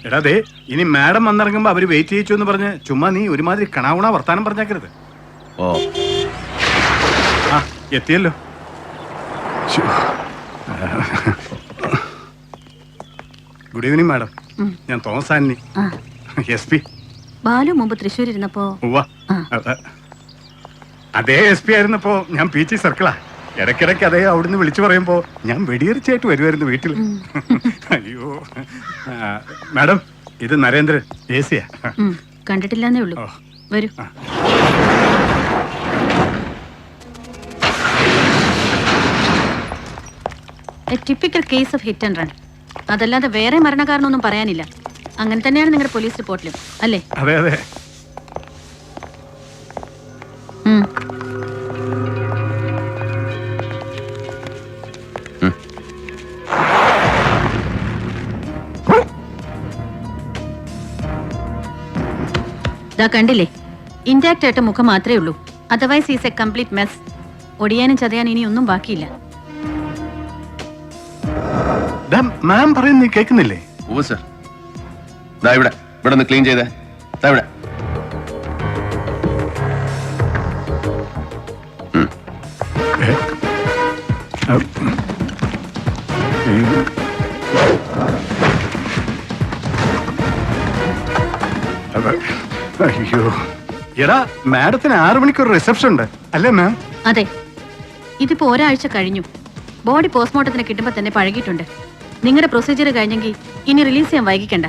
എടാ ദേ, ഇനി മാഡം വന്നിറങ്ങുമ്പോ അവര് വെയിറ്റ് ചെയ്യിച്ചു എന്ന് പറഞ്ഞ് ചുമ്മാ നീ ഒരുമാതിരി കണാവുണ വർത്താനം പറഞ്ഞേക്കരുത്. ഓ ആ എത്തിയല്ലോ. Good evening madam. ഞാൻ തോമസ് ആന്റണി, SP. ബാലു മുമ്പ് തൃശ്ശൂർ ഇരുന്നപ്പോ അതേ SP ആയിരുന്നപ്പോ ഞാൻ PG സർക്കിളാ. ഇടയ്ക്കിടയ്ക്ക് അതേ അവിടുന്ന് വിളിച്ചു പറയുമ്പോ ഞാൻ വെടിയറിച്ചായിട്ട് വരുമായിരുന്നു വീട്ടിൽ. അയ്യോ മാഡം, ഇത് നരേന്ദ്രൻ, AC യാ. കണ്ടിട്ടില്ലെന്നേ ഉള്ളൂ. വരൂ. Typical case of hit and run. അതല്ലാതെ വേറെ മരണകാരണമൊന്നും പറയാനില്ല. അങ്ങനെ തന്നെയാണ് നിങ്ങളുടെ പോലീസ് റിപ്പോർട്ടിലും, അല്ലേ? അതെ അതെ. കണ്ടില്ലേ, ഇന്റാക്ട് ആയിട്ട് മുഖം മാത്രമേ ഉള്ളൂ. Otherwise is a complete mess. ഒടിയാനും ചതയാനും ഇനി ഒന്നും ബാക്കിയില്ല. മാം പറയുന്നത് നീ കേൾക്കുന്നില്ലേ? ഓ സർ, ഇവിടെ ഒന്ന് ക്ലീൻ ചെയ്തേ. ഇവിടെ അയ്യോ എടാ, മാഡത്തിന് 6 മണിക്കൂർ റിസപ്ഷൻ ഉണ്ട് അല്ലേ മാം? അതെ, ഇതിപ്പോ ഒരാഴ്ച കഴിഞ്ഞു. ബോഡി പോസ്റ്റ്മോർട്ടത്തിന് കിട്ടുമ്പോ തന്നെ പഴകിയിട്ടുണ്ട്. നിങ്ങളുടെ പ്രൊസീജിയർ കഴിഞ്ഞെങ്കിൽ ഇനി റിലീസ് ചെയ്യാൻ വൈകിക്കണ്ട.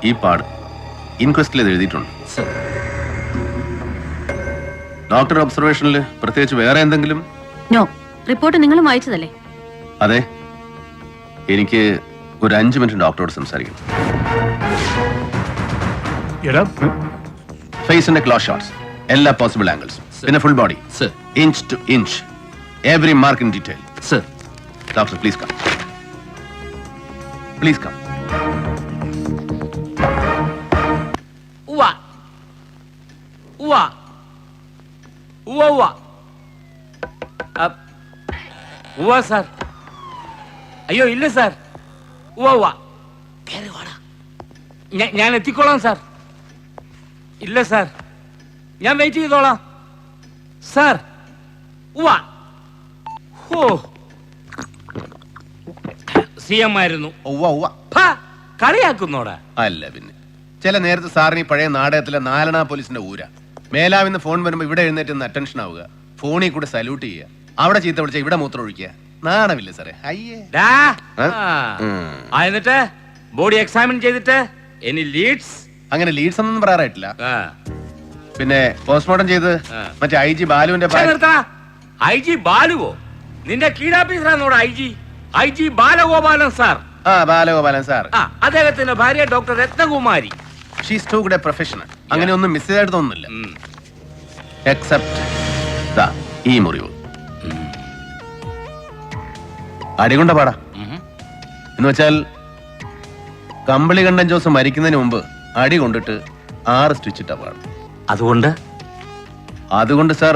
ഈ പാട് ഇൻക്വസ്റ്റിൽ ഇത് എഴുതിയിട്ടുണ്ട്. ഡോക്ടർ ഒബ്സർവേഷനിൽ പ്രത്യേകിച്ച് വേറെ എന്തെങ്കിലും? നോ. റിപ്പോർട്ട് നിങ്ങളും വായിച്ചതല്ലേ? അതെ. എനിക്ക് ഒരു 5 മിനിറ്റ് ഡോക്ടറോട് സംസാരിക്കണം. ഫേസിന്റെ ക്ലോസ് ഷോട്ട്സ്, എല്ലാ പോസിബിൾ ആംഗിൾസ്, പിന്നെ full body, inch to inch, every mark in detail. Doctor please come, please come. Sir, അയ്യോ ഇല്ല സാർ. ഞാൻ എത്തിക്കോളാം സാർ. ഇല്ല സാർ, ഞാൻ വെയിറ്റ് ചെയ്തോളാം സാർ. CM ആയിരുന്നു. കളിയാക്കുന്നോടാ? അല്ല പിന്നെ, ചില നേരത്തെ സാറിന് പഴയ നാടകത്തിലെ 4 പോലീസിന്റെ ഊര. മേലാവിന്ന് ഫോൺ വരുമ്പോ ഇവിടെ എഴുന്നേറ്റ് അറ്റൻഷൻ ആവുക, ഫോണിൽ കൂടെ സല്യൂട്ട് ചെയ്യുക, അവിടെ ചീത്ത വിളിച്ച ഇവിടെ മൂത്രം ഒഴിക്കുക. നാണമില്ല സാറേ? അയ്യേ. എന്നിട്ട് ബോഡി എക്സാമിൻ ചെയ്തിട്ട് എനി ലീഡ്സ്? അങ്ങനെ ലീഡ്സ് ഒന്നും പറയാറായിട്ടില്ല. പിന്നെ പോസ്റ്റ്മോർട്ടം ചെയ്ത് മറ്റേ IG ബാലുവിന്റെ IG ബാലുവോ? നിന്റെ കീഴാഫീസറാണോടാ IG Balagopalan sir. Balagopalan sir. അദ്ദേഹത്തിന്റെ ഭാര്യ doctor Ratnakumari. She's too good a professional. അങ്ങനെ ഒന്നും മിസ് ചെയ്തായിട്ട് തോന്നുന്നില്ല. എക്സെപ്റ്റ് ഈ മുറിവ് അടികൊണ്ട പാടാ. എന്ന് വെച്ചാൽ കമ്പിളി കണ്ടൻ ജോസ് മരിക്കുന്നതിന് മുമ്പ് അടി കൊണ്ടിട്ട് 6 സ്റ്റിച്ച് ഇട്ട പാട്. അതുകൊണ്ട് സാർ,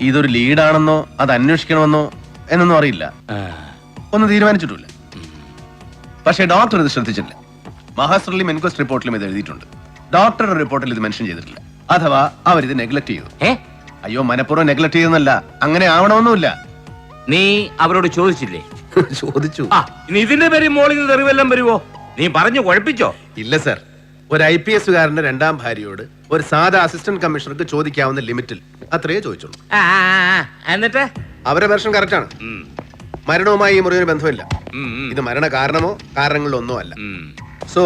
ഇതൊരു ലീഡാണെന്നോ അത് അന്വേഷിക്കണമെന്നോ എന്നൊന്നും അറിയില്ല, ഒന്നും തീരുമാനിച്ചിട്ടില്ല. പക്ഷേ ഡോക്ടർ ഇത് ശ്രദ്ധിച്ചില്ല. മഹാസ്ട്രലിലും എൻക്വസ്റ്റ് റിപ്പോർട്ടിലും ഇത് എഴുതിയിട്ടുണ്ട്. ഡോക്ടറുടെ റിപ്പോർട്ടിൽ ഇത് മെൻഷൻ ചെയ്തിട്ടില്ല. അഥവാ അവരിത് നെഗ്ലക്ട് ചെയ്തു. അയ്യോ, മനഃപൂർവ്വം നെഗ്ലക്ട് ചെയ്തെന്നല്ല, അങ്ങനെ ആവണമെന്നുമില്ല. നീ അവരോട് ചോദിച്ചില്ലേ? ചോദിച്ചു. ഇതിന്റെ പേര് മോളിൽ നിന്ന് തെറിവെല്ലാം വരുവോ? നീ പറഞ്ഞു കുഴപ്പിച്ചോ? ഇല്ല സാർ, ഒരു IPS കാരന്റെ 2ാം ഭാര്യയോട് ഒരു സാധാ അസിസ്റ്റന്റ് കമ്മീഷണർക്ക് ചോദിക്കാവുന്ന ലിമിറ്റിൽ അത്രയേ ചോദിച്ചുള്ളൂ. എന്നിട്ട് അവരെ വെർഷൻ കറക്റ്റ് ആണ്. മരണവുമായി ഈ മുറിവിന് ബന്ധമില്ല. ഇത് മരണ കാരണമോ കാരണങ്ങളിലൊന്നോ അല്ല. സോ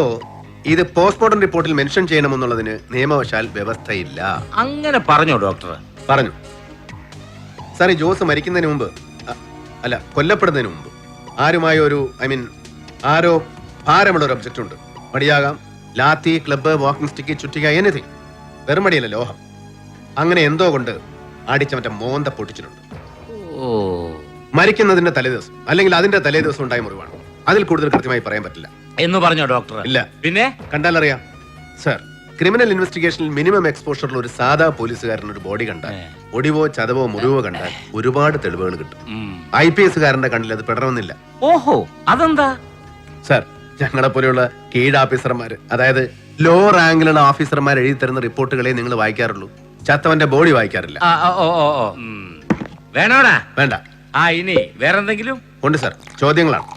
ഇത് പോസ്റ്റ്മോർട്ടം റിപ്പോർട്ടിൽ മെൻഷൻ ചെയ്യണമെന്നുള്ളതിന് നിയമവശാൽ വ്യവസ്ഥയില്ല. അങ്ങനെ പറഞ്ഞോ ഡോക്ടർ? പറഞ്ഞു സാർ. ഈ ജോസ് മരിക്കുന്നതിന് മുമ്പ്, അല്ല കൊല്ലപ്പെടുന്നതിന് മുമ്പ് ആരുമായ ആരോ ഭാരമുള്ള ഒരു ഒബ്ജക്റ്റ് ഉണ്ട്. മടിയാകാം, ലാത്തി, ക്ലബ്ബ്, വാക്കിംഗ് സ്റ്റിക്ക്, ചുറ്റിക, എനിത്തിങ്. വെറും മടിയല്ല, ലോഹം. അങ്ങനെ എന്തോ കൊണ്ട് അടിച്ച മറ്റേ മോന്ത പൊട്ടിച്ചിട്ടുണ്ട്. മരിക്കുന്നതിന്റെ തലേദിവസം അല്ലെങ്കിൽ അതിന്റെ തലേദിവസം ഉണ്ടായ മുറിവാണ്. അതിൽ കൂടുതൽ കൃത്യമായി പറയാൻ പറ്റില്ല. എന്ന് പറഞ്ഞോ ഡോക്ടർ? ഇല്ല. പിന്നെ കണ്ടാലറിയാം സർ. ക്രിമിനൽ ഇൻവെസ്റ്റിഗേഷനിൽ മിനിമം എക്സ്പോഷറിൽ ഒരു സാധാ പോലീസുകാരൻ ഒരു ബോഡി കണ്ടാൽ, ഒടിവോ ചതവോ മുറിവോ കണ്ടാൽ ഒരുപാട് തെളിവുകൾ കിട്ടും. IPS കാരന്റെ കണ്ണിൽ അത് പെടണമെന്നില്ല. ഓഹോ, അതെന്താ? സർ, ഞങ്ങളെ പോലെയുള്ള കീഴ് ഓഫീസർമാര്, അതായത് ലോ റാങ്കിലുള്ള ഓഫീസർമാർ എഴുതി തരുന്ന റിപ്പോർട്ടുകളെ നിങ്ങൾ വായിക്കാറുള്ളൂ, ചത്തവന്റെ ബോഡി വായിക്കാറില്ല. വേണോടാ? വേണ്ട. ഇനി വേറെന്തെങ്കിലും ഉണ്ട് സർ, ചോദ്യങ്ങളാണ്.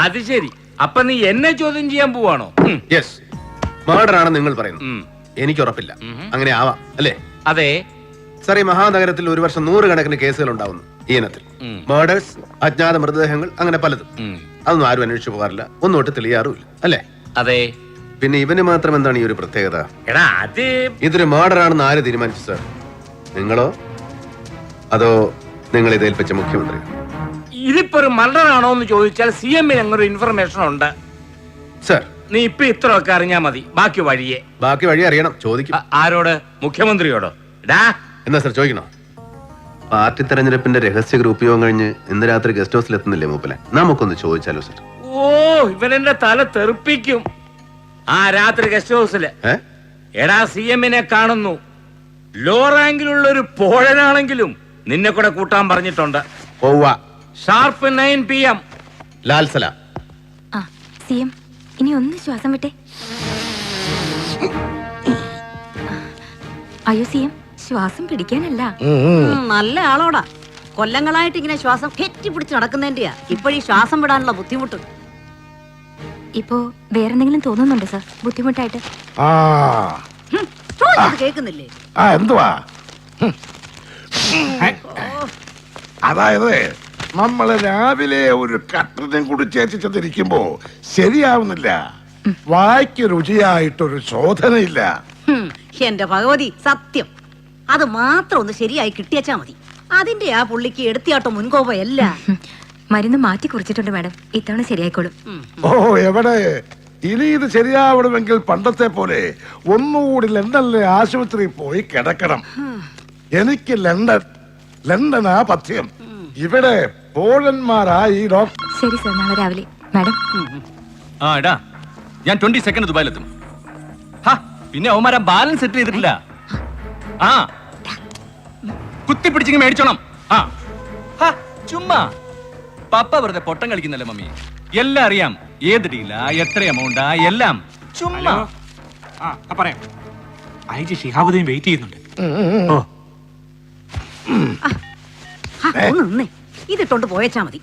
അത് ശരി. അപ്പൊ നീ എന്നെ ചോദ്യം ചെയ്യാൻ പോവാണോ? യെസ്, മർഡർ ആണെന്ന് നിങ്ങൾ പറയുന്നു. എനിക്ക് ഉറപ്പില്ല. അങ്ങനെ ആവാം അല്ലേ? അതെ സർ, ഈ മഹാനഗരത്തിൽ ഒരു വർഷം 100 കണക്കിന് കേസുകൾ ഉണ്ടാവുന്നു ഈ ഇനത്തിൽ. മർഡേഴ്സ്, അജ്ഞാത മൃതദേഹങ്ങൾ, അങ്ങനെ പലതും. അതൊന്നും ആരും അന്വേഷിച്ചു പോകാറില്ല, ഒന്നോട്ട് തെളിയാറുമില്ല അല്ലേ? അതെ. പിന്നെ ഇവന് മാത്രം എന്താണ് ഈ ഒരു പ്രത്യേകത? എടാ, അത് ഇതൊരു മർഡർ ആണെന്ന് ആര് തീരുമാനിച്ചു സർ? നിങ്ങളോ അതോ നിങ്ങൾ ഇത് ഏൽപ്പിച്ച മുഖ്യമന്ത്രി? ഇതിപ്പോ ഒരു മർഡർ ആണോ എന്ന് ചോദിച്ചാൽ CM ഞങ്ങൊരു ഇൻഫർമേഷൻ ഉണ്ട് സർ. നീ ഇപ്പൊ ഇത്രയൊക്കെ അറിഞ്ഞാ മതി, ബാക്കി വഴിയെ. ബാക്കി വഴി അറിയണം, ചോദിക്കും. ആരോട്? മുഖ്യമന്ത്രിയോടോ? എന്താ സർ ചോദിക്കണോ? പാർട്ടി തെരഞ്ഞെടുപ്പിന്റെ രഹസ്യ ഗ്രൂപ്പ് യോഗം കഴിഞ്ഞ് ഇന്ന് രാത്രി ഗസ്റ്റ് ഹൗസിൽ എത്തുന്നില്ലേ മൂപ്പലെ? നമുക്കൊന്ന് ചോദിച്ചാലോ സർ? ഓ, ഇവനെന്റെ തല തെറിപ്പിക്കും. രാത്രി ഗസ്റ്റ് ഹൗസില് എടാ CM കാണുന്നു. ലോ റാങ്കിലുള്ള ഒരു പോഴനാണെങ്കിലും നിന്നെ കൂടെ കൂട്ടാൻ പറഞ്ഞിട്ടുണ്ട്. Sharp 9 PM. ലാൽ സലാം. CM, ഇനി ഒന്ന് ശ്വാസം വിട്ടെ. അയ്യോ CM, ശ്വാസം പിടിക്കാനല്ല. നല്ല ആളോടാ. കൊല്ലങ്ങളായിട്ട് ഇങ്ങനെ ശ്വാസം കെട്ടിപ്പിടിച്ച് നടക്കുന്നതിന്റെയാ ഇപ്പോഴീ ശ്വാസം വിടാനുള്ള ബുദ്ധിമുട്ട്. ഇപ്പോ വേറെന്തെങ്കിലും തോന്നുന്നുണ്ടോ സർ ബുദ്ധിമുട്ടായിട്ട്? കേൾക്കുന്നില്ലേ? എന്തുവാ? അതായത് നമ്മള് രാവിലെ ഒരു കട്ടനും കൂടി ചേച്ചിച്ചതിരിക്കുമ്പോ ശരിയാവുന്നില്ല. വായ്ക്ക് രുചിയായിട്ടൊരു ശോധനയില്ല. എന്റെ ഭഗവതി, സത്യം. അത് മാത്രം ഒന്ന് ശരിയായി കിട്ടിയച്ചാ മതി. അതിന്റെ ആ പുള്ളിക്ക് എടുത്തിയാട്ടോ മുൻകോപയല്ല. മരുന്ന് മാറ്റി കുറിച്ചിട്ടുണ്ട് മാഡം, ഇത്തവണ ശരിയായിക്കോളും. എവിടെ? ഇനി ഇത് ശരിയാവണമെങ്കിൽ പണ്ടത്തെ പോലെ ഒന്നുകൂടി ലണ്ടനിലെ ആശുപത്രിയിൽ പോയി കിടക്കണം. എനിക്ക് ലണ്ടനാ പഥ്യം. ഇവിടെ പോഴന്മാരാ ഈ ഡോക്ടർ. ശരി സർ, നാളെ രാവിലെ. മാഡം, എടാ, ഞാൻ 20 സെക്കൻഡ് ദുബായിലെത്തും. പിന്നെ അവന്മാരാ ബാലൻസ് സെറ്റ് ചെയ്തിട്ടില്ല. കുത്തിപ്പിടിച്ചിങ്ങ് മേടിച്ചോണം. ചുമ്മാ പപ്പ വെറുതെ പൊട്ടം കളിക്കുന്നല്ലേ മമ്മി. എല്ലാം അറിയാം, ഏത് ഡീലാ, എത്ര എമൗണ്ടാ, എല്ലാം ചുമ്മാ. പറയാം. ഐജി ഷിഹാബുദ്ദീൻ വെയിറ്റ് ചെയ്യുന്നുണ്ട്. ഇതിട്ടോണ്ട് പോയച്ചാ മതി.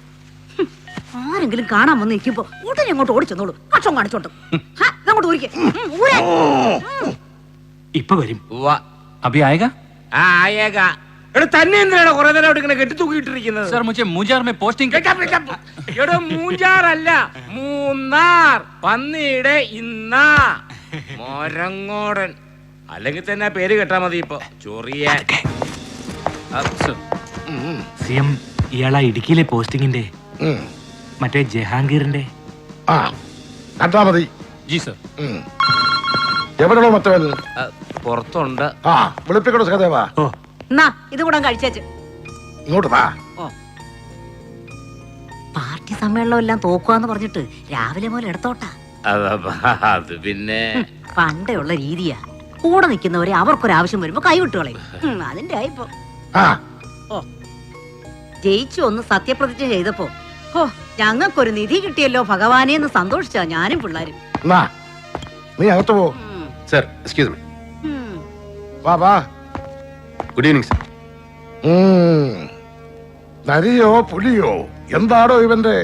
ആരെങ്കിലും കാണാൻ വന്ന് നിൽക്കുമ്പോ ഉടനെ അങ്ങോട്ട് ഓടിച്ചെന്നോളൂ, കക്ഷം കാണിച്ചോണ്ട്. അങ്ങോട്ട് ഊരിക്കേ. ഇപ്പൊ വരും. അഭി ആയേഗാ? ആയേഗാ. എടാ, തന്നെ എന്തിനാണ് കുറെ നേരം അവിടെ ഇങ്ങനെ കെട്ടിത്തൂക്കിയിട്ടിരിക്കുന്നത്? സർ, മുझे മൂഞ്ചാർ में പോസ്റ്റിംഗ്. എടോ, മൂഞ്ചാറല്ല, മൂന്നാർ. പന്നിയുടെ ഇന്നാ മൊരങ്ങോടൻ. അല്ലെങ്കിൽ തന്നെ ആ പേര് കേട്ടാ മതി. ഇപ്പൊ ചൊറിയാൻ. CM, ഇയാളാ ഇടുക്കിയിലെ പോസ്റ്റിംഗിന്റെ മറ്റേ ജഹാംഗീറിന്റെ. കണ്ടാ മതി. G sir. എവിടെയോ മറ്റവൻ പുറത്തുണ്ട്. വിളിപ്പിക്കണോ സഹദേവാ? ഇത് കൂടെ കഴിച്ചേച്ച് ഇങ്ങോട്ട് വാ. പാർട്ടി സമ്മേളനം എല്ലാം തോക്കുവാന്ന് പറഞ്ഞിട്ട് രാവിലെ മുതൽ എടുത്തോട്ടാ. അത് പിന്നെ പണ്ടേ ഉള്ള രീതിയാ. കൂടെ നിൽക്കുന്നവരെ അവർക്കൊരാവശ്യം വരുമ്പോ കൈവിട്ടുകളയും. അതിന്റെ ആയിപ്പോ ജയിച്ചു ഒന്ന് സത്യപ്രതിജ്ഞ ചെയ്തപ്പോ ഞങ്ങൾക്കൊരു നിധി കിട്ടിയല്ലോ ഭഗവാനെ എന്ന് സന്തോഷിച്ചാ ഞാനും പിള്ളേരും. നീ അകത്ത് പോ. Sir, excuse me. വാ. Good evening sir. നരിയോ പുലിയോ എന്താടോ ഇവന്റെ?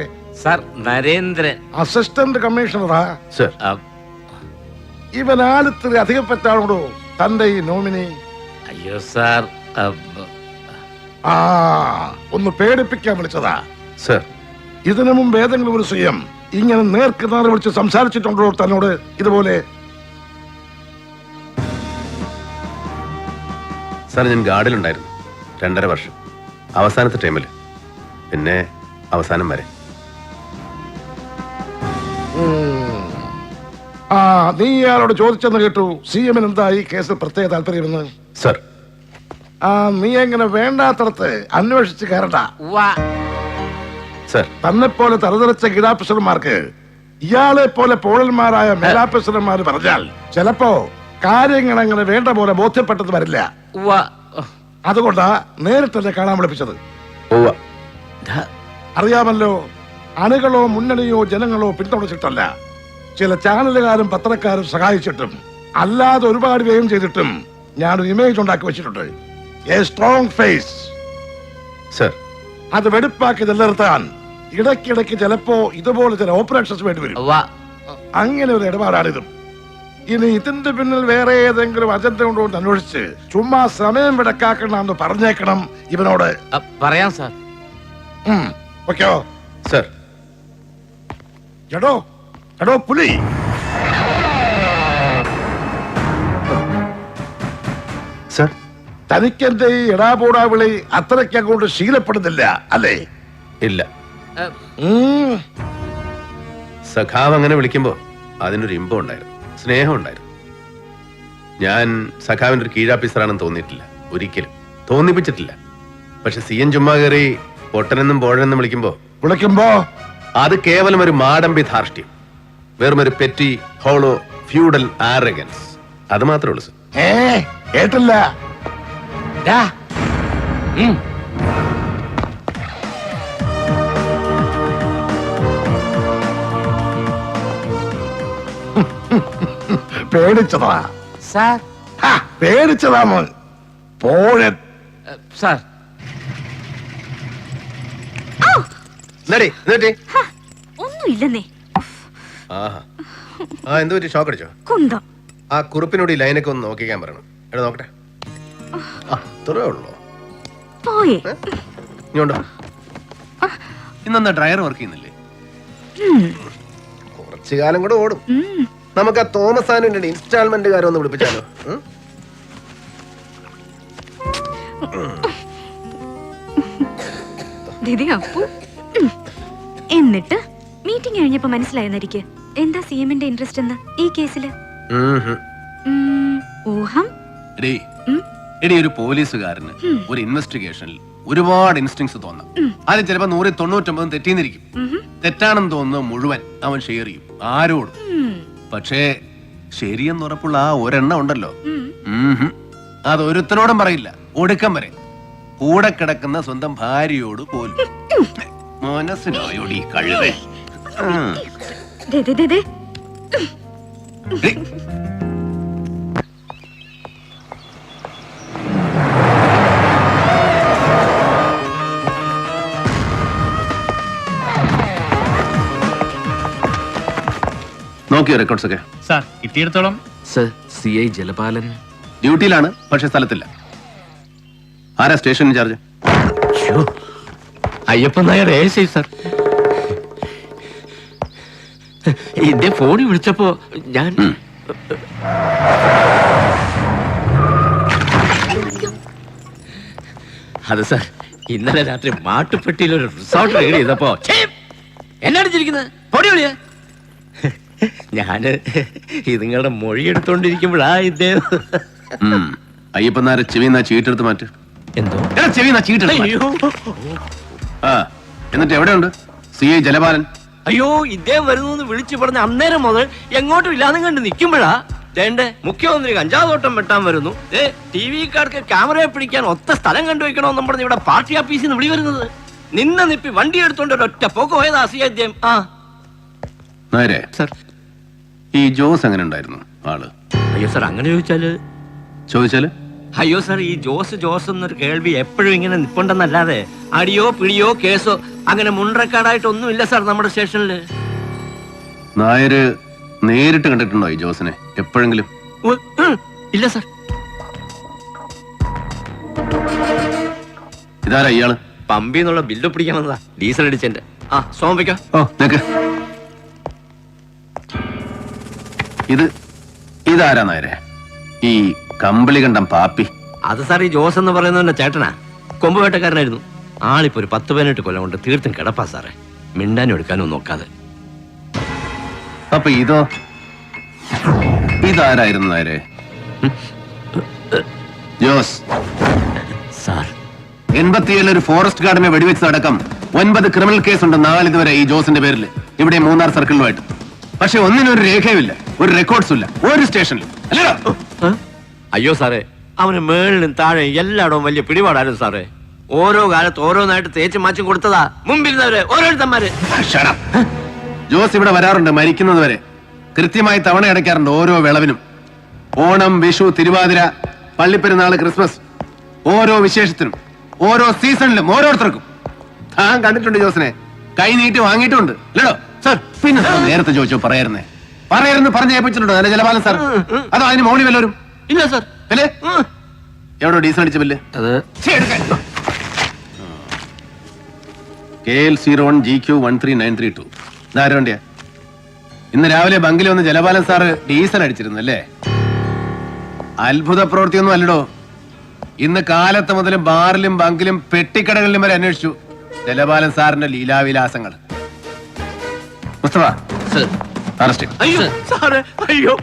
സർ, നരേന്ദ്രൻ, അസിസ്റ്റന്റ് കമ്മീഷണറാ. സർ, ഇവൻ ആലിത്തിരി അധികപ്പറ്റാണോ തന്റെ ഈ നോമിനി? അയ്യോ സാർ, ഒന്ന് പേടിപ്പിക്കാൻ വിളിച്ചതാ. സർ, ഇതിനു മുമ്പ് ഏതെങ്കിലും ഒരു CM ഇങ്ങനെ നേർക്കുനാളെ വിളിച്ച് സംസാരിച്ചിട്ടുണ്ടോ തന്നോട് ഇതുപോലെ? സാർ, ഞാൻ ഗാർഡിലുണ്ടായിരുന്നു 2.5 വർഷം. അവസാനത്തെ ടൈമിൽ, പിന്നെ അവസാനം വരെ. നീ ഇയാളോട് ചോദിച്ചെന്ന് കേട്ടു CM എന്താ ഈ കേസിൽ പ്രത്യേക താല്പര്യമെന്ന്. സർ, നീ എങ്ങനെ വേണ്ടാത്തടത്ത് അന്വേഷിച്ച് കയറണ്ട. സർ. തന്നെ പോലെ തലതെറിച്ച ഗീതാഫീസർമാർക്ക് ഇയാളെ പോലെ പോളന്മാരായ മേലാഫീസർമാർ പറഞ്ഞാൽ ചിലപ്പോ കാര്യങ്ങൾ അങ്ങനെ വേണ്ട പോലെ ബോധ്യപ്പെട്ടത് വരില്ല. അതുകൊണ്ടാ നേരിട്ടല്ലേ കാണാൻ വിളിപ്പിച്ചത്. അറിയാമല്ലോ, അണികളോ മുന്നണിയോ ജനങ്ങളോ പിന്തുണച്ചിട്ടല്ല, ചില ചാനലുകാരും പത്രക്കാരും സഹായിച്ചിട്ടും അല്ലാതെ ഒരുപാട് വ്യയം ചെയ്തിട്ടും ഞാനൊരു ഇമേജ് ഉണ്ടാക്കി വെച്ചിട്ടുണ്ട്. A strong face. സർ, അത് വെടുപ്പാക്കി നിലനിർത്താൻ ഇടയ്ക്കിടയ്ക്ക് ചിലപ്പോ ഇതുപോലെ ചില ഓപ്പറേഷൻസ് വേണ്ടി വരും. അങ്ങനെ ഒരു ഇടപാടാണിതും. ഇനി ഇതിന്റെ പിന്നിൽ വേറെ ഏതെങ്കിലും അജണ്ട ഉണ്ടോ എന്ന് അന്വേഷിച്ച് ചുമ്മാ സമയം വിടക്കാക്കണമെന്ന് പറഞ്ഞേക്കണം ഇവനോട്. പറയാം സാർ. ഓക്കോ സർ. എടോ എടോ പുലി, സർ, തനിക്കെന്റെ ഈ എടാപോടാ വിളി അത്രയ്ക്ക് അങ്ങോട്ട് ശീലപ്പെടുന്നില്ല അല്ലേ? ഇല്ല. സഖാവ് അങ്ങനെ വിളിക്കുമ്പോ അതിനൊരു ഇമ്പം ഉണ്ടായിരുന്നു, സ്നേഹം ഉണ്ടായിരുന്നു. ഞാൻ സഖാവിന്റെ ഒരു കീഴാഫീസറാണെന്ന് തോന്നിയിട്ടില്ല, ഒരിക്കലും തോന്നിപ്പിച്ചിട്ടില്ല. പക്ഷെ CM ചുമ്മാ കയറി പൊട്ടനെന്നും പോഴനെന്നും വിളിക്കുമ്പോ അത് കേവലം ഒരു മാടമ്പി ധാർഷ്ട്യം, വെറും ഒരു പെറ്റി ഹോളോ ഫ്യൂഡൽ ആരഗൻസ്. അത് മാത്രമേ ഉള്ളൂ സർ. കേട്ടില്ല. പേടിച്ചതാ സാർ. പേടിച്ചതാ മോൻ. പോഴൻ സാർ. ഒന്നുമില്ലെന്നേ. എന്ത് പറ്റി? ഷോക്ക് അടിച്ചോ? കുന്തം. ആ കുറിപ്പിനോട് ഈ ലൈനൊക്കെ ഒന്ന് നോക്കിക്കാൻ പറയണം. എടാ നോക്കട്ടെ. അത്രേ ഉള്ളൂ. പോയേ. ഇങ്ങോട്ടോ. ഇന്നെന്താ ഡ്രയർ വർക്ക് ചെയ്യുന്നില്ലേ? കുറച്ചു കാലം കൂടെ ഓടും. നമുക്ക് ആ തോമസ് ആനുണ്ട് ഇൻസ്റ്റാൾമെന്റുകാരെ ഒന്ന് വിളിപ്പിച്ചാലോ? എന്നിട്ട് മീറ്റിംഗ് കഴിഞ്ഞപ്പോ മനസ്സിലായെന്നിരിക്കെ എന്താ CMന്റെ ഇൻട്രസ്റ്റ് എന്ന് ഈ കേസില്? ഊഹം. എടി, ഒരു പോലീസുകാരന് ഒരു ഇൻവെസ്റ്റിഗേഷനിൽ ഒരുപാട് ഇൻസ്റ്റിങ്സ് തോന്നാം. അത് ചിലപ്പോ 199 തെറ്റിന്നിരിക്കും. തെറ്റാണെന്ന് തോന്നുന്നത് മുഴുവൻ അവൻ ഷെയർ ചെയ്യും ആരോടും. പക്ഷേ ശരിയെന്ന് ഉറപ്പുള്ള ആ ഒരെണ്ണം ഉണ്ടല്ലോ, അത് ഒരുത്തനോടും പറയില്ല, ഒടുക്കം വരെ. കൂടെ കിടക്കുന്ന സ്വന്തം ഭാര്യയോട് പോലും. മനസ്സിലായോടി കഴുതേ? നോക്കിയോ റെക്കോർഡ്സ് ഒക്കെ? സാർ, കിട്ടിയിടത്തോളം. സർ, CI ജലപാലൻ ഡ്യൂട്ടിയിലാണ്, പക്ഷെ സ്ഥലത്തില്ല. ആരാ station incharge? Ayyappan Nair ASI sir. എന്റെ ഫോണിൽ വിളിച്ചപ്പോ ഞാൻ അത് സാർ, ഇന്നലെ രാത്രി മാട്ടുപ്പെട്ടിയിൽ ഒരു റിസോർട്ട് റെഡി ചെയ്തപ്പോ എന്നടിച്ചിരിക്കുന്നത് പൊടി വിളിയ. ഞാന് നിങ്ങളുടെ മൊഴി എടുത്തോണ്ടിരിക്കുമ്പോഴാ ഇദ്ദേഹം. അയ്യപ്പൻ നായർ ചെവിന്നാ ചീട്ടെടുത്ത് മാറ്റ്. എന്തോ ചെവിന്നാ ചീട്ടെടുത്ത്. എന്നിട്ട് എവിടെയുണ്ട് CI ജലപാലൻ? അയ്യോ, ഇദ്ദേഹം വരുന്നു വിളിച്ചു പറഞ്ഞ അന്നേരം മുതൽ എങ്ങോട്ടും ഇല്ലാതെ കണ്ട് നിൽക്കുമ്പോഴാ ദേണ്ടേ മുഖ്യമന്ത്രി കഞ്ചാവോട്ടം വെട്ടാൻ വരുന്നു, TV-കാർക്ക് ക്യാമറയെ പിടിക്കാൻ ഒത്ത സ്ഥലം കണ്ടുവയ്ക്കണമെന്നും പറഞ്ഞ് ഇവിടെ പാർട്ടി ഓഫീസിൽ നിന്ന് വിളി വരുന്നത്. നിപ്പി വണ്ടി എടുത്തോണ്ട് ഒറ്റ പോക്ക് പോയതാ അദ്ദേഹം. നേരെ സർ. ഈ ജോസ് എങ്ങനെ ഉണ്ടായിരുന്നു ആള്? അയ്യോ സാർ, അങ്ങനെ ചോദിച്ചാല് അയ്യോ സാർ, ഈ ജോസ് എന്നൊരു കേൾവി എപ്പോഴും ഇങ്ങനെ നിപ്പുണ്ടെന്നല്ലാതെ അടിയോ പിടിയോ കേസോ അങ്ങനെ മുൻറെക്കാർഡായിട്ടൊന്നുമില്ല സാർ നമ്മുടെ സ്റ്റേഷനില്. നായര് നേരിട്ട് കണ്ടിട്ടുണ്ടോ ഈ ജോസിനെ എപ്പോഴെങ്കിലും? ഇല്ല സാർ. ഇതാരാ ഇയാള്? പമ്പിന്നുള്ള ബില്ല് പിടിക്കാൻ വന്നതാ, ഡീസൽ അടിച്ചെന്റെ. സോമിക്കോ. ഇതാരാ നായരെ? ഈ കമ്പിളി കണ്ടം പാപ്പി? അത് സാർ ഈ ജോസ് എന്ന് പറയുന്നവന്റെ ചേട്ടനാ, കൊമ്പ് വേട്ടക്കാരനായിരുന്നു. ആളിപ്പോ ഒരു 10-18 കൊല്ലം കൊണ്ട് തീർത്തും കിടപ്പാ സാറേ, മിണ്ടാനും എടുക്കാനും നോക്കാതെ. അപ്പൊ ഇതാരായിരുന്നു നേരെ? ജോസ് സാർ, 87 ഒരു ഫോറസ്റ്റ് ഗാർഡിനെ വെടിവെച്ചതടക്കം 9 ക്രിമിനൽ കേസുണ്ട് നാളിതുവരെ ഈ ജോസിന്റെ പേരിൽ, ഇവിടെ മൂന്നാർ സർക്കിളിലുമായിട്ട്. പക്ഷെ ഒന്നിനും ഒരു രേഖയുമില്ല, ഒരു റെക്കോർഡ്സും ഇല്ല, ഒരു സ്റ്റേഷനിലും. അല്ലല്ലോ? അയ്യോ സാറേ, അവന് മേളിലും താഴെ എല്ലായിടവും വലിയ പിടിപാടായിരുന്നു സാറേ. ഓരോ കാലത്ത് ഓരോന്നായിട്ട് തേച്ച് മാച്ചും കൊടുത്തതാ മുമ്പിരുന്നവര് ഓരോരുത്തന്മാര്. Shut up. ജോസ് ഇവിടെ വരാറുണ്ട് മരിക്കുന്നത് വരെ. കൃത്യമായി തവണ അടയ്ക്കാറുണ്ട് ഓരോ വിളവിനും. ഓണം, വിഷു, തിരുവാതിര, പള്ളിപ്പെരുന്നാള്, ക്രിസ്മസ്, ഓരോ വിശേഷത്തിനും ഓരോ സീസണിലും ഓരോരുത്തർക്കും. താൻ കണ്ടിട്ടുണ്ട് ജോസിനെ, കൈ നീട്ടി വാങ്ങിയിട്ടുണ്ട്. അല്ലടോ സാർ? പിന്നെ നേരത്തെ ചോദിച്ചോ പറയായിരുന്നേ, പറഞ്ഞു ഏൽപ്പിച്ചിട്ടുണ്ടോ നല്ല ജലപാലം സാർ? അതോ അതിന് മോളി വല്ലവരും? ഇല്ല സാർ. അല്ലേ? എവിടോ ഡീസൽ അടിച്ച ബില്ല്? KL01 GQ13932. ഇതാരോ വണ്ടിയാ? ഇന്ന് രാവിലെ ബങ്കിൽ വന്ന് ജലപാലൻ സാറ് ഡീസൽ അടിച്ചിരുന്നു അല്ലേ? അത്ഭുത പ്രവൃത്തിയൊന്നും അല്ലടോ. ഇന്ന് കാലത്ത് മുതൽ ബാറിലും ബങ്കിലും പെട്ടിക്കടകളിലും വരെ അന്വേഷിച്ചു ജലപാലൻ സാറിന്റെ ലീലാവിലാസങ്ങൾ. മുസ്തഫ അറസ്റ്റ്. അയ്യോ സാറേ, അയ്യോ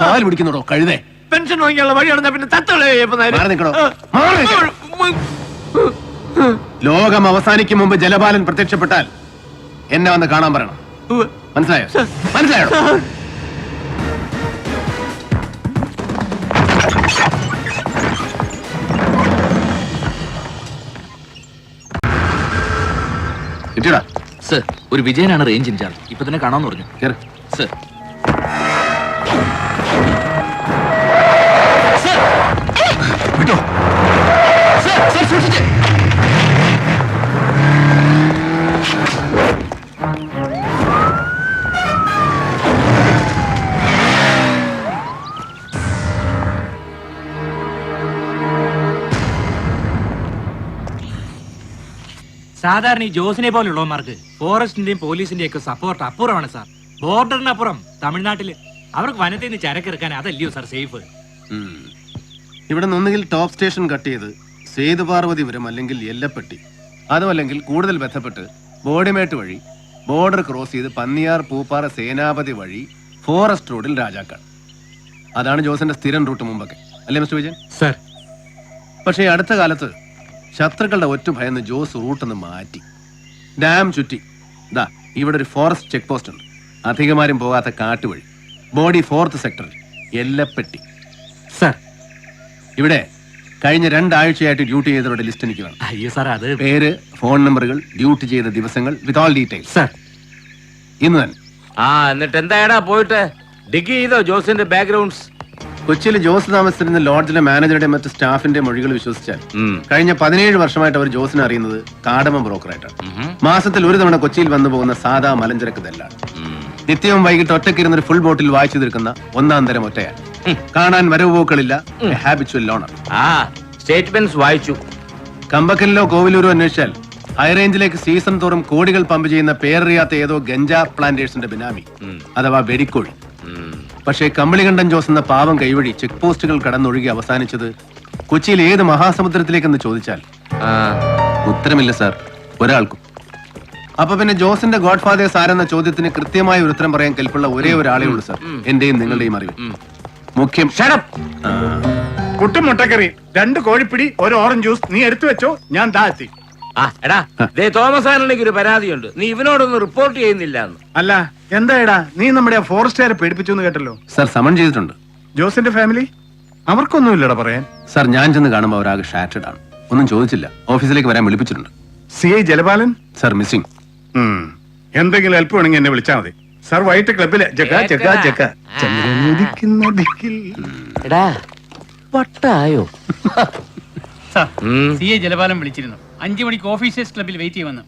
കാല് പിടിക്കുന്നുണ്ടോ കഴുതേ? പെൻഷൻ വാങ്ങിയുള്ള വഴി നടന്ന പിന്നെ തത്തളേ. മാറി നിൽക്കണോ? ലോകം അവസാനിക്കും മുമ്പ് ജലപാലൻ പ്രത്യക്ഷപ്പെട്ടാൽ എന്നെ വന്ന് കാണാൻ പറയണം. മനസ്സിലായോ? മനസ്സിലായോ? കിട്ടിയടാ? സർ, ഒരു വിജയനാണ് റേഞ്ച് ഇൻചാർജ്. ഇപ്പൊ തന്നെ കാണാന്ന് പറഞ്ഞു. കേറ്. സർ. വിട്ടോ? സർ, സൂക്ഷിച്ച്. സാധാരണ ഈ ജോസിനെ പോലുള്ളവന്മാർക്ക് ഫോറസ്റ്റിന്റെയും പോലീസിന്റെയും ഒക്കെ സപ്പോർട്ട് അപ്പുറമാണ് സാർ. ബോർഡറിനപ്പുറം തമിഴ്നാട്ടില് അവർക്ക് വനത്തിൽ നിന്ന് ചരക്കിറക്കാൻ അതല്ലയോ സാർ സേഫ്? ഇവിടെ നിന്നൊന്നുകിൽ ടോപ്പ് സ്റ്റേഷൻ കട്ട് ചെയ്ത് സേതുപാർവതിപുരം അല്ലെങ്കിൽ എല്ലപ്പെട്ടി, അതുമല്ലെങ്കിൽ കൂടുതൽ ബന്ധപ്പെട്ട് ബോഡിമേട്ട് വഴി ബോർഡർ ക്രോസ് ചെയ്ത് പന്നിയാർ, പൂപ്പാറ, സേനാപതി വഴി ഫോറസ്റ്റ് റോഡിൽ രാജാക്കാട്. അതാണ് ജോസിന്റെ സ്ഥിരം റൂട്ട് മുമ്പൊക്കെ, അല്ലേ മിസ്റ്റർ വിജയൻ? സാർ, പക്ഷേ അടുത്ത കാലത്ത് ശത്രുക്കളുടെ ഒറ്റ ഭയന്ന് ജോസ് റൂട്ടൊന്ന് മാറ്റി. ഡാം ചുറ്റി ദാ ഇവിടെ ഒരു ഫോറസ്റ്റ് ചെക്ക് പോസ്റ്റ് ഉണ്ട്, അധികമാരും പോകാത്ത കാട്ടുവഴി, ബോഡി 4th സെക്ടറിൽ എല്ലപ്പെട്ടി. സാർ, ഇവിടെ കഴിഞ്ഞ 2 ആഴ്ചയായിട്ട് ഡ്യൂട്ടി ചെയ്തവരുടെ ലിസ്റ്റ് എനിക്ക് വേണം. അയ്യോ സാർ, അത് പേര്, ഫോൺ നമ്പറുകൾ, ഡ്യൂട്ടി ചെയ്ത ദിവസങ്ങൾ വിത്ത് ഓൾ ഡീറ്റെയിൽസ്. സാർ, ഇന്ന് തന്നെ. എന്നിട്ട് എന്തായടാ പോയിട്ട് ഡിഗ് ചെയ്തോ ജോസിന്റെ ബാക്ക്ഗ്രൗണ്ട്സ്? കൊച്ചിയിൽ ജോസ് താമസിച്ചിരുന്ന ലോഡ്ജിലെ മാനേജറുടെ മറ്റ് സ്റ്റാഫിന്റെ മൊഴികൾ വിശ്വസിച്ചാൽ കഴിഞ്ഞ 17 വർഷമായിട്ട് അവർ ജോസിനെ അറിയുന്നത് കാടമ ബ്രോക്കറായിട്ടാണ്. മാസത്തിൽ ഒരു തവണ കൊച്ചിയിൽ വന്നു പോകുന്ന സാധാ മലഞ്ചരക്ക് ദല്ലാൾ. നിത്യവും വൈകിട്ട് ഒറ്റയ്ക്കിരുന്ന ഒരു ഫുൾ ബോട്ടിൽ വായിച്ചു തീർക്കുന്ന 1-ാം തരം ഒറ്റയാൻ. കാണാൻ വരവ് പോക്കളില്ല, ഹാബിച്വൽ ലോണർ. സ്റ്റേറ്റ്മെന്റ്സ് വായിച്ചു. കമ്പക്കലിലോ കോവിലൂരോ അന്വേഷിച്ചാൽ ഹൈറേഞ്ചിലേക്ക് സീസൺ തോറും കോടികൾ പമ്പ് ചെയ്യുന്ന പേരറിയാത്ത ഏതോ ഗഞ്ചാ പ്ലാന്റേഴ്സിന്റെ ബിനാമി അഥവാ വെടിക്കോഴി. പക്ഷേ കമ്പളികണ്ഠൻ ജോസ് എന്ന പാവം കൈവഴി ചെക്ക് പോസ്റ്റുകൾ കടന്നൊഴുകി അവസാനിച്ചത് കൊച്ചിയിൽ ഏത് മഹാസമുദ്രത്തിലേക്കെന്ന് ചോദിച്ചാൽ ഉത്തരമില്ല സാർ, ഒരാൾക്കും. അപ്പൊ പിന്നെ ജോസിന്റെ ഗോഡ് ഫാദേഴ്സ് ആരെന്ന ചോദ്യത്തിന് കൃത്യമായ ഒരു ഉത്തരം പറയാൻ കെൽപ്പുള്ള ഒരേ ഒരാളേ ഉള്ളൂ സാർ, എന്റെയും നിങ്ങളുടെയും അറിവ്. മുഖ്യം കുട്ടും മുട്ടക്കറി, 2 കോഴിപ്പിടി, 1 ഓറഞ്ച് ജ്യൂസ്. നീ എടുത്തു വെച്ചോ, ഞാൻ താഴ്ത്തി. എടാ തോമസ് ആനന്ദിക്ക് ഒരു പരാതിയുണ്ട്, നീ ഇവനോടൊന്നും റിപ്പോർട്ട് ചെയ്യുന്നില്ല. അല്ല എന്താ നീ നമ്മുടെ ആ ഫോറസ്റ്റുകാരെ പേടിപ്പിച്ചു എന്ന് കേട്ടല്ലോ. സാർ സമൺ ചെയ്തിട്ടുണ്ട്. ജോസിന്റെ ഫാമിലി അവർക്കൊന്നുമില്ലടാ പറയാൻ. സാർ ഞാൻ ചെന്ന് കാണുമ്പോൾ അവരാകെ ഷാറ്റഡ് ആണ്. ഒന്നും ചോദിച്ചില്ല, ഓഫീസിലേക്ക് വരാൻ വിളിപ്പിച്ചിട്ടുണ്ട്. CI ജലപാലൻ sir missing. എന്തെങ്കിലും ഹെൽപ്പ് വേണമെങ്കിൽ എന്നെ വിളിച്ചാൽ മതി. സാർ വൈകിട്ട് ക്ലബിലെ എടാ വട്ടായോ? CI ജലപാലം വിളിച്ചിരുന്നു. 5 മണിക്ക് ഓഫീസേഴ്സ് ക്ലബിൽ വെയിറ്റ് ചെയ്യുമെന്ന്.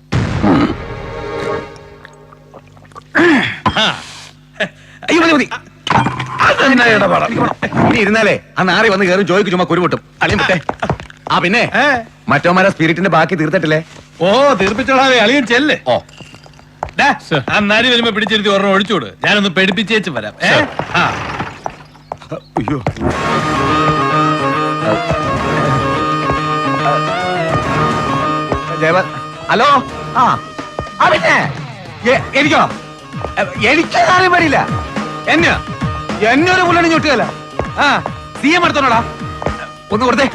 ഇരുന്നാലേ ആ നാറി വന്ന് കയറും ചോദിക്കും, ചുമ്മാ കുരുപൊട്ടും. പിന്നെ മറ്റോമാരെ സ്പിരിറ്റിന്റെ ബാക്കി തീർത്തിട്ടില്ലേ? ഓ തീർപ്പിച്ചോളാവേ, അളിയൻ ചെല്ല്. ഓ ആ നാരി വരുമ്പോ പിടിച്ചിരുത്തി ഒരെണ്ണം ഒഴിച്ചോട്, ഞാനൊന്ന് പെടിപ്പിച്ചേച്ച് വരാം. അയ്യോ ഹലോ. പിന്നെ എനിക്കോ? എനിക്ക് കാര്യം വരില്ല. എന്നൊരു പുള്ളി ഞൊട്ടുകയല്ല. CM എടുത്തോളാ, ഒന്ന് കൊടുത്തേ.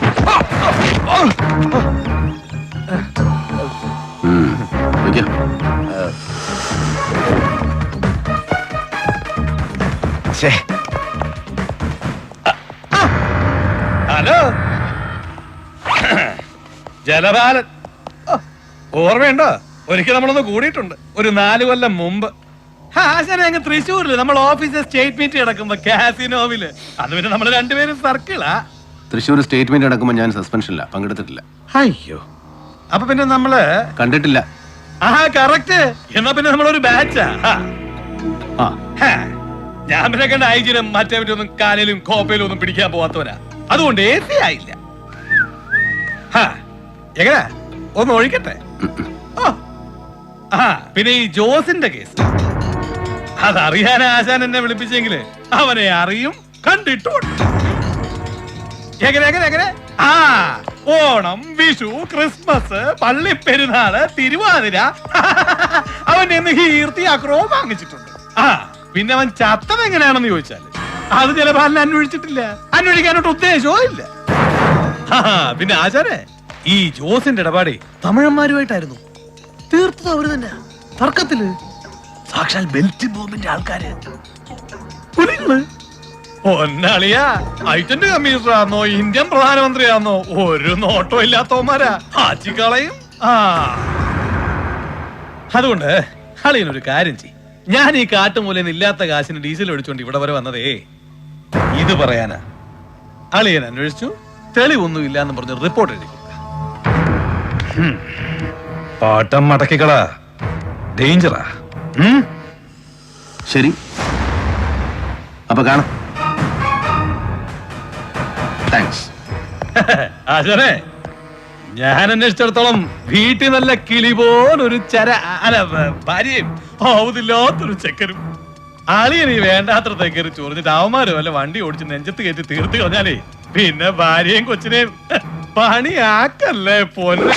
ഇരിക്കൂ. ഹലോ ജലപാലൻ. ഓർമ്മയുണ്ടോ, ഒരിക്കൽ നമ്മളൊന്ന് കൂടിയിട്ടുണ്ട് ഒരു 4 കൊല്ലം മുമ്പ്. ആശാനെ അങ്ങ് തൃശ്ശൂരില് നമ്മൾ ഓഫീസിൽ സ്റ്റേറ്റ് മീറ്റ് കിടക്കുമ്പോ കാസിനോവില്. അത് പിന്നെ നമ്മൾ രണ്ടുപേരും സർക്കിളാ. തൃശ്ശൂർ സ്റ്റേറ്റ്മെന്റ് നടക്കുമ്പോൾ ഞാൻ സസ്പെൻഷനില്ല, പങ്കെടുത്തിട്ടില്ല. അയ്യോ, അപ്പൊ പിന്നെ നമ്മള് കണ്ടിട്ടില്ല. കറക്റ്റ്. എന്നാ പിന്നെ നമ്മളൊരു ബാച്ചാ. ആ ഞാൻ പിന്നെ കണ്ട ഐജിനും മറ്റേവരൊന്നും കാലിലും കോപ്പയിലും ഒന്നും പിടിക്കാൻ പോവാത്തവരാ. അതുകൊണ്ട് AC ആയില്ല. എങ്ങനെ ഒന്ന് ഒഴിക്കട്ടെ. പിന്നെ ഈ ജോസിന്റെ കേസ് അതറിയാൻ ആശാൻ എന്നെ വിളിപ്പിച്ചെങ്കില് അവനെ അറിയും, കണ്ടിട്ടുണ്ട്. എങ്ങനെ ഓണം, വിഷു, ക്രിസ്മസ്, പള്ളിപ്പെരുന്നാള്, തിരുവാതിര അവന്റെ കീർത്തി അക്രമവും വാങ്ങിച്ചിട്ടുണ്ട്. പിന്നെ അവൻ ചത്തത് എങ്ങനെയാണെന്ന് ചോദിച്ചാല് അത് ജലപാലനെ അന്വേഷിച്ചിട്ടില്ല, അന്വേഷിക്കാനോട്ട് ഉദ്ദേശവും ഇല്ല. പിന്നെ ആചാരെ ഈ ജോസിന്റെ ഇടപാടെ തമിഴന്മാരുമായിട്ടായിരുന്നു. തീർത്തത് അവര് തന്നെ, തർക്കത്തില്. സാക്ഷാൽ ബെൽറ്റ് ബോംബിന്റെ ആൾക്കാര്. ഒന്നളിയാ ഐറ്റന്റ് കമ്മീഷണറാന്നോ ഇന്ത്യൻ പ്രധാനമന്ത്രിയാന്നോ ഒരു നോട്ടോ ഇല്ലാത്തവന്മാരാ. ആച്ചിക്കളയും. അതുകൊണ്ട് അളിയനൊരു കാര്യം ചെയ്യും. ഞാൻ ഈ കാട്ടുമൂലയിൽ ഇല്ലാത്ത കാശിന് ഡീസൽ ഒഴിച്ചുകൊണ്ട് ഇവിടെ വരെ വന്നതേ ഇത് പറയാനാ. അളിയൻ അന്വേഷിച്ചു, തെളിവൊന്നും ഇല്ലാന്ന് പറഞ്ഞ് റിപ്പോർട്ട് എഴുതി. പാട്ടം മടക്കിക്കളാ, ഡേഞ്ചറാ. ശരി, അപ്പൊ കാണാം. താങ്ക്സ്. ആശാനെ, ഞാൻ അന്വേഷിച്ചിടത്തോളം വീട്ടിൽ നല്ല കിളി പോലൊരു ഭാര്യയും ആവുതില്ലാത്തൊരു ചെക്കനും. അളിയനീ വേണ്ടാത്ര തെക്കറി ചൊറിഞ്ഞിട്ട് അവന്മാര് വല്ല വണ്ടി ഓടിച്ച് നെഞ്ചത്ത് കയറ്റി തീർത്ത് കളഞ്ഞാലേ പിന്നെ ഭാര്യയും കൊച്ചിനെയും പണിയാക്കല്ലേ പൊന്നെ.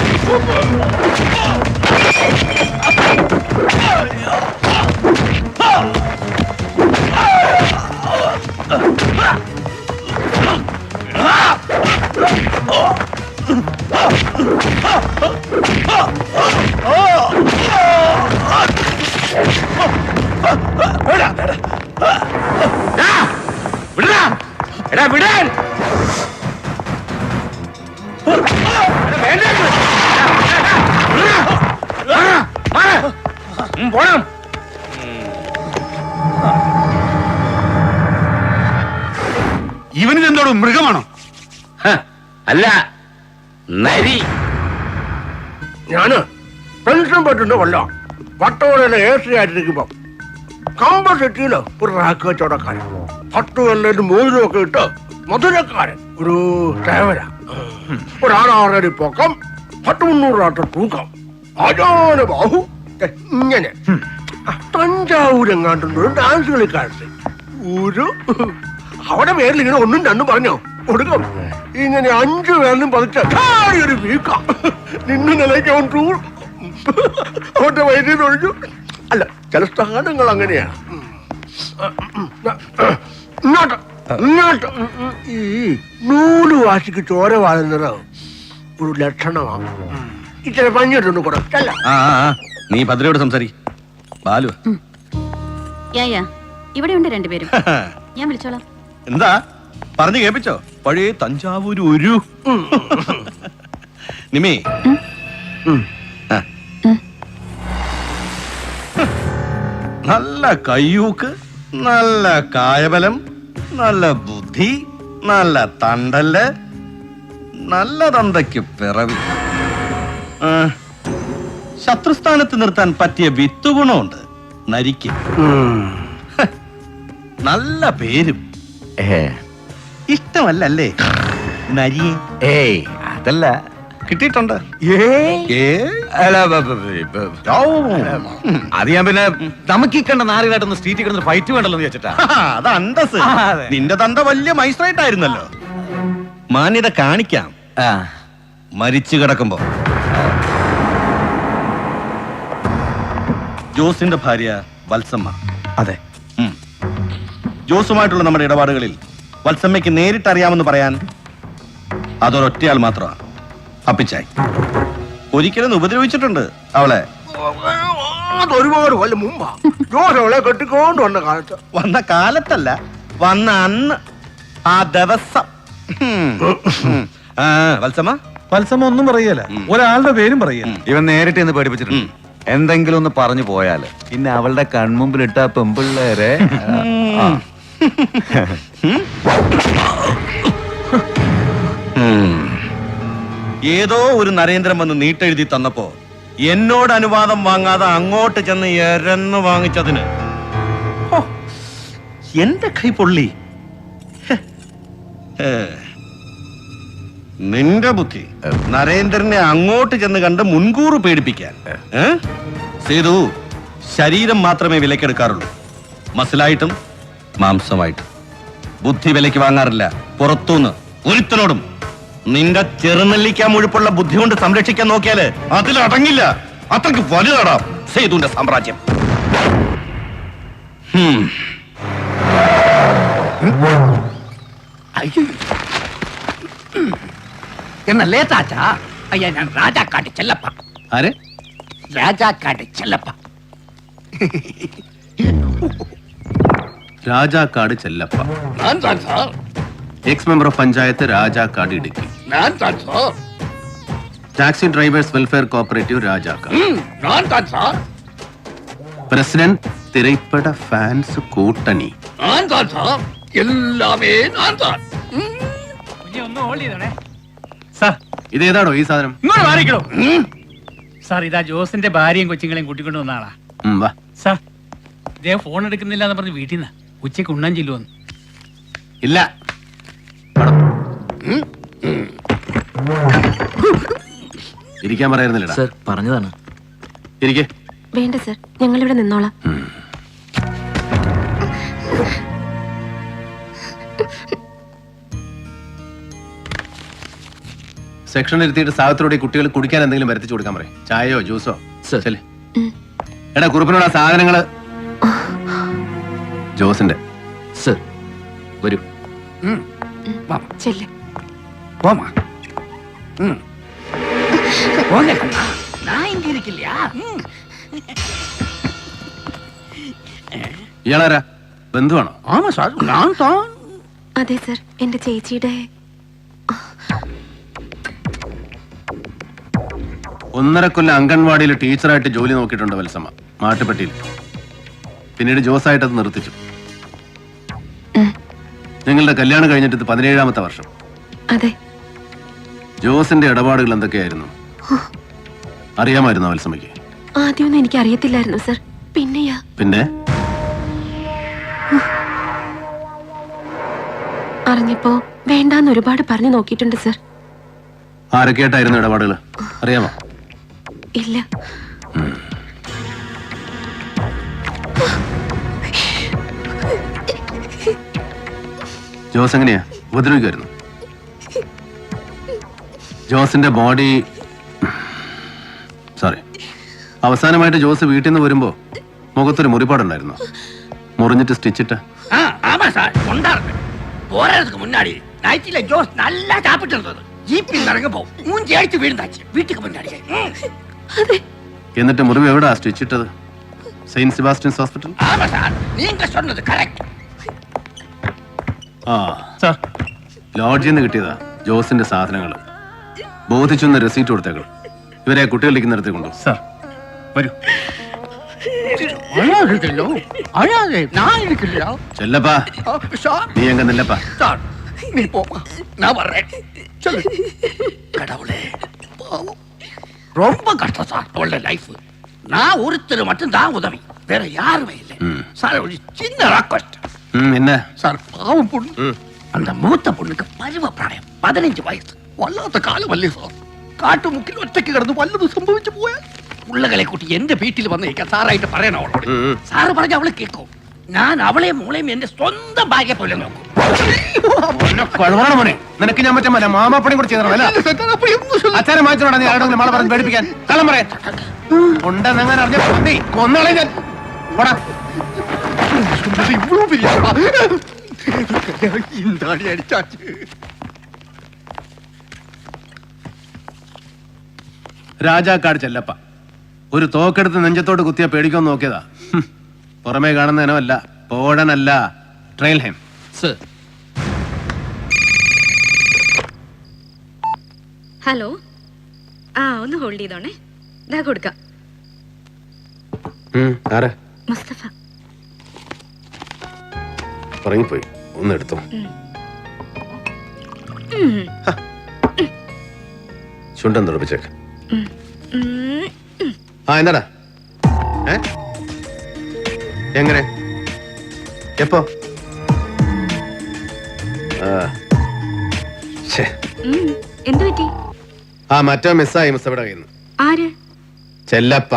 പോണം. ഇവനിതെന്തോടും മൃഗമാണോ? അല്ല, നരി. ഞാന് പെൻഷൻ പറ്റുന്ന കൊല്ലം വട്ടവടയിലെ AC ആയിട്ടിരിക്കുമ്പോ കമ്പസിറ്റിയില് ഒരു റാക്ക് കച്ചവടക്കാരൻ 10 കൊല്ലം മോതിരം ഒക്കെ ഇട്ട് മധുരക്കാരൻ ഒരു സേവന, ഒരു 6 അടി പൊക്കം, 10-300 തൂക്കം, അജാന ബാഹു, ഇങ്ങനെ തഞ്ചാവൂരെങ്ങാണ്ടുള്ള ഡാൻസ് കളിക്കാരൻ. ഒരു അവിടെ പേരിൽ ഇങ്ങനെ 1-2 പറഞ്ഞോ കൊടുക്കും. ഇങ്ങനെ 5 പേരിലും പതിച്ച ഒരു വീക്കാം നിന്ന് നിലയ്ക്കാൻ ടൂർ അവന്റെ വൈദ്യുതി ഒഴിഞ്ഞു. അല്ല, ചില സ്ഥാനങ്ങൾ അങ്ങനെയാ. ഇങ്ങോട്ട് ഇങ്ങോട്ട് ഈ നൂല് വാശിക്ക് ചോര വാഴുന്നത് ഒരു ലക്ഷണമാണ്. ഇച്ചിരി പഞ്ഞിട്ടുണ്ട് കൂടെ. നീ ഭദ്രയോട് സംസാരി. ബാലു ഇവിടെയുണ്ട് രണ്ടുപേരും. ഞാൻ വിളിച്ചോളാം. എന്താ പറഞ്ഞു കേൾപ്പിച്ചോ? പഴയ തഞ്ചാവൂര് ഒരു നിമേ നല്ല കയ്യൂക്ക്, നല്ല കായബലം, നല്ല ബുദ്ധി, നല്ല തണ്ടല്, നല്ല തന്തയ്ക്ക് പിറവി, ശത്രുസ്ഥാനത്ത് നിർത്താൻ പറ്റിയ വിത്തുഗുണമുണ്ട് നരിക്ക്. നല്ല പേരും. ഇഷ്ടമല്ലേ നരിയെ? ഏയ് അതല്ല, കിട്ടിയിട്ടുണ്ട്. അത് ഞാൻ പിന്നെ നമുക്ക് ഈ കണ്ട നാലുകാട്ടൊന്ന് സ്ട്രീറ്റിൽ കിടന്ന് ഫൈറ്റ് വേണ്ടല്ലോ എന്ന് വെച്ചിട്ടാ. അത് അന്തസ്. നിന്റെ തന്ത വലിയ മൈസ്ട്രേറ്റ് ആയിരുന്നല്ലോ. മാന്യത കാണിക്കാം മരിച്ചു കിടക്കുമ്പോ. ജോസിന്റെ ഭാര്യ വത്സമ്മ. അതെ, ജോസുമായിട്ടുള്ള നമ്മുടെ ഇടപാടുകളിൽ വത്സമ്മയ്ക്ക് നേരിട്ട് അറിയാമെന്ന് പറയാൻ അതൊരൊറ്റയാൾ മാത്രമാണ്, അപ്പിച്ചായി. ഒരിക്കലും ഉപദ്രവിച്ചിട്ടുണ്ട് അവളെ. അതൊരുപാട് കൊല്ലം മുമ്പാ ജോസവളെ കെട്ടിക്കൊണ്ട് വന്ന കാലത്ത്. വന്ന കാലത്തല്ല, വന്ന അന്ന്, ആ ദിവസം. വത്സമ മത്സമം ഒന്നും പറയല, ഒരാളുടെ പേരും പറയല. ഇവൻ നേരിട്ട് എന്ന് പഠിപ്പിച്ചിട്ടുണ്ട്. എന്തെങ്കിലും ഒന്ന് പറഞ്ഞു പോയാല് പിന്നെ അവളുടെ കൺമുമ്പിലിട്ട പെമ്പിള്ളേരെ ഏതോ ഒരു നരേന്ദ്രൻ വന്ന് നീട്ടെഴുതി തന്നപ്പോ എന്നോട് അനുവാദം വാങ്ങാതെ അങ്ങോട്ട് ചെന്ന് എരന്ന് വാങ്ങിച്ചതിന് എന്റെ കൈ പൊള്ളി. നിന്റെ ബുദ്ധി നരേന്ദ്രനെ അങ്ങോട്ട് ചെന്ന് കണ്ട് മുൻകൂർ പേടിപ്പിക്കാൻ. സേതു, ശരീരം മാത്രമേ വിലക്കെടുക്കാറുള്ളൂ, മസിലായിട്ടും മാംസമായിട്ടും. ബുദ്ധി വിലക്ക് വാങ്ങാറില്ല പുറത്തുനിന്ന് ഒരുത്തനോടും. നിന്റെ ചെറുനെല്ലിക്കാൻ മുഴുപ്പുള്ള ബുദ്ധി കൊണ്ട് സംരക്ഷിക്കാൻ നോക്കിയാല് അതിലടങ്ങില്ല. അത്രയ്ക്ക് വലുതാടാം സേതുവിന്റെ സാമ്രാജ്യം. എന്നല്ലേ താച്ച? അയ്യ, ഞാൻ രാജാക്കാട് ചെല്ലപ്പ. ആരെ? രാജാക്കാട് ചെല്ലപ്പ. രാജാക്കാട് ചെല്ലപ്പ, ഞാൻ താൻ sir. Ex member of panchayat, Rajakkad, Idukki. ഞാൻ താൻ sir. Taxi drivers welfare cooperative, Rajakkad. ഞാൻ താൻ സാർ. പ്രസിഡന്റ് തിരൈപ്പട ഫാൻസ് കൂട്ടണി. ഞാൻ താൻ സാർ. എല്ലാമേ ഞാൻ താൻ. ഒന്ന് ഹോൾഡ് ചെയ്തോണേ സാർ. ഇതേതാണോ ഈ സാധനം? ഇങ്ങോട്ട് മാറിക്കണോ സാർ? ഇതാ ജോസിന്റെ ഭാര്യയും കൊച്ചുങ്ങളെയും കൂട്ടിക്കൊണ്ട് വന്ന ആളാ വാ. സാർ. ഇദ്ദേഹം ഫോൺ എടുക്കുന്നില്ല എന്ന് പറഞ്ഞ് വീട്ടിൽ നിന്ന് ഉച്ചയ്ക്ക് ഉണ്ണാൻ ചെല്ലുവന്നു. ഇല്ല, ഇരിക്കാൻ പറയായിരുന്നില്ലടാ. സർ പറഞ്ഞതാണ്. ഇരിക്കേ. വേണ്ട സർ, ഞങ്ങൾ ഇവിടെ നിന്നോളാം. സെക്ഷൻ ഇരുത്തിയിട്ട് സാഹത്തിലൂടെ കുട്ടികൾ കുടിക്കാൻ എന്തെങ്കിലും വരുത്തിച്ചു കൊടുക്കാൻ പറയും. ചായയോ ജ്യൂസോ. ചെല്ലേ. എടാ കുറുപ്പിനോട് ആ സാധനങ്ങള്. ജോസിന്റെ. സർ വരൂ. ചെല്ല്. ഇയാളാരാ? ബന്ധുവാണോ? അതെ സർ, എന്റെ ചേച്ചിയുടെ. 1.5 കൊല്ലം അംഗൻവാടിയിൽ ടീച്ചറായിട്ട് ജോലി നോക്കിയിട്ടുണ്ട് വത്സമ്മ, മാട്ടുപ്പെട്ടിയിൽ. പിന്നീട് ജോസായിട്ട് അത് നിർത്തിച്ചു. നിങ്ങളുടെ കല്യാണം കഴിഞ്ഞിട്ട് ഇത് 17ാമത്തെ വർഷം. അതെ. ജോസിന്റെ ഇടപാടുകൾ എന്തൊക്കെയായിരുന്നു? അറിയാമായിരുന്നു വത്സമ്മയ്ക്ക്? ആദ്യമൊന്നും എനിക്ക് അറിയത്തില്ലായിരുന്നു സർ. പിന്നെയാ. പിന്നെ അറിഞ്ഞപ്പോ വേണ്ടാന്ന് ഒരുപാട് പറഞ്ഞു നോക്കിയിട്ടുണ്ട് സർ. ആരൊക്കെയായിട്ടായിരുന്നു ഇടപാടുകൾ അറിയാമോ? ഇല്ല. ജോസ് എങ്ങനെയാ ഉപദ്രവിക്കുമായിരുന്നു? ജോസിന്റെ ബോഡി, സോറി, അവസാനമായിട്ട് ജോസ് വീട്ടിൽ നിന്ന് വരുമ്പോ മുഖത്തൊരു മുറിപ്പാടുണ്ടായിരുന്നു. മുറിഞ്ഞിട്ട് സ്റ്റിച്ചിട്ട്. போறதுக்கு முன்னாடி நைட்டில ஜோஸ் நல்லா சாப்பிட்டு இருந்தது. ஜீப்பில் இறங்க போ மூஞ்சி அடிச்சு வீழ்ந்தாச்சு வீட்டுக்கு முன்னாடி. എന്നിട്ട് മുറിവ് എവിടാ സ്റ്റിച്ചിട്ടത്? Saint Sebastian's hospital. ஆமா சார், நீங்க சொன்னது கரெக்ட். ആ സാർ, ലോഡ്ജിൽ നിന്ന് കിട്ടിയതാ ജോസിന്റെ സാധനങ്ങൾ. ബോധിച്ചൊന്ന് റെസീറ്റ് കൊടുത്തേക്കൾ. ഇവരെ കുട്ടികളിലേക്ക് നിർത്തി കൊണ്ടു. സാർ വരൂ. ചെല്ലപ്പാ, നീ എങ്ക നില്ലപ്പാ. நீ போமா, நான் வர்றேன். சொல்லு. கடவுளே, பாவம், ரொம்ப கஷ்டம் சார் அவளோட லைஃப். நான் ஒருத்தர் மட்டும் தான் உதவி, வேற யாருமே இல்லை சார். ஒரு சின்ன ரெக்வெஸ்ட் என்ன சார்? பாவம் பொண்ணு, அந்த மூத்த பொண்ணுக்கு பருவ பிராயம், 15 வயசு. വല്ലാത്ത കാലമല്ലേ സാർ? കാട്ടുമുക്കിൽ ഒറ്റയ്ക്ക് കിടന്ന് വല്ലതും സംഭവിച്ചു പോയാൽ പിള്ളകളെ കൂട്ടി എന്റെ വീട്ടിൽ വന്നേക്കാൻ സാറായിട്ട് പറയണം അവളോട്. സാറ് പറഞ്ഞ അവളെ കേൾക്കും. ഞാൻ അവളെയും മോളെയും എന്റെ സ്വന്തം ഭാര്യ പോലെ നോക്കും. നിനക്ക് ഞാൻ പറ്റും മാമാപ്പണി കൂടെ ചെയ്തോ? അച്ഛനെ മാറ്റിനോടാ നീ ആരോടെങ്കിലും മാള പറഞ്ഞ് പേടിപ്പിക്കാൻ? കള്ളം പറയാൻ ഉണ്ടെന്നങ്ങനെ അറിഞ്ഞ കൊന്നാളെ ഞാൻ. രാജാക്കാട് ചെല്ലപ്പ ഒരു തോക്കെടുത്ത് നെഞ്ചത്തോട് കുത്തിയാ പേടിക്കാൻ നോക്കിയതാ. പുറമേ കാണുന്നതിനല്ല, പോഴനല്ല, ട്രെയിൽ ഹെം. സർ. ഹലോ, ആ ഒന്ന് ഹോൾഡ് ചെയ്തോണേ, ഇതാ കൊടുക്കാം. ആരാ? മുസ്തഫ. ഉറങ്ങിപ്പോയി, ഒന്ന് എടുത്തോ. ചുണ്ടൻ തുറപ്പിച്ചേക്ക്. ആ എന്താടാ? എങ്ങനെ? എപ്പോ? എന്തു പറ്റി? ആ മറ്റോ മിസ്സായി മുസ്തഫയുടെ കയ്യിൽ നിന്ന്. ആര്? ചെല്ലപ്പ.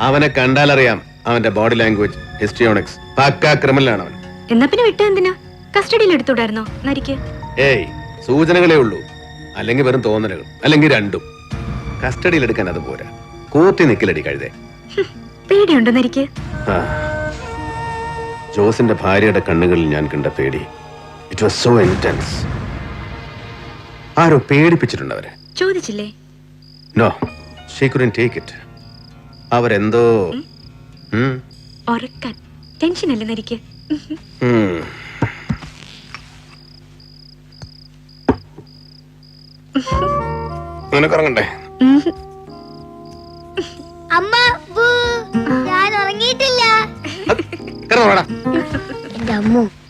അവനെ കണ്ടാലറിയാം അവന്റെ ബോഡി ലാംഗ്വേജ്, ഹിസ്ട്രിയോണിക്സ്. പക്കാ ക്രിമിനലാണ് അവൻ. എന്നാ പിന്നെ വിട്ട എന്തിനാ? കസ്റ്റഡിയിൽ എടുത്തുകൂടായിരുന്നോ നരിക്ക്? ഏയ്, സൂചനകളേ ഉള്ളൂ, അല്ലെങ്കിൽ വെറും തോന്നലുകൾ, അല്ലെങ്കിൽ രണ്ടും. കസ്റ്റഡിയിൽ എടുക്കാൻ അത് പോരാ, കൂത്തി നിക്കലടി കഴുതേ. പേടിയുണ്ടോ നരിക്ക്? ജോസിന്റെ ഭാര്യയുടെ കണ്ണുകളിൽ ഞാൻ കണ്ട പേടി, ഇറ്റ് വാസ് സോ ഇന്റൻസ്. ആരോ പേടിപ്പിച്ചിട്ടുണ്ട് അവരെ. ചോദിച്ചില്ലേ? No, she couldn't take it. അവരെന്തോ ഉറക്കാൻ ടെൻഷൻ അല്ലേ നരിക്ക്? നിനക്കിറങ്ങണ്ടേ? അമ്മ, ഞാൻ ഉറങ്ങിയിട്ടില്ല. കിടന്നോടാ. എന്റെ അമ്മു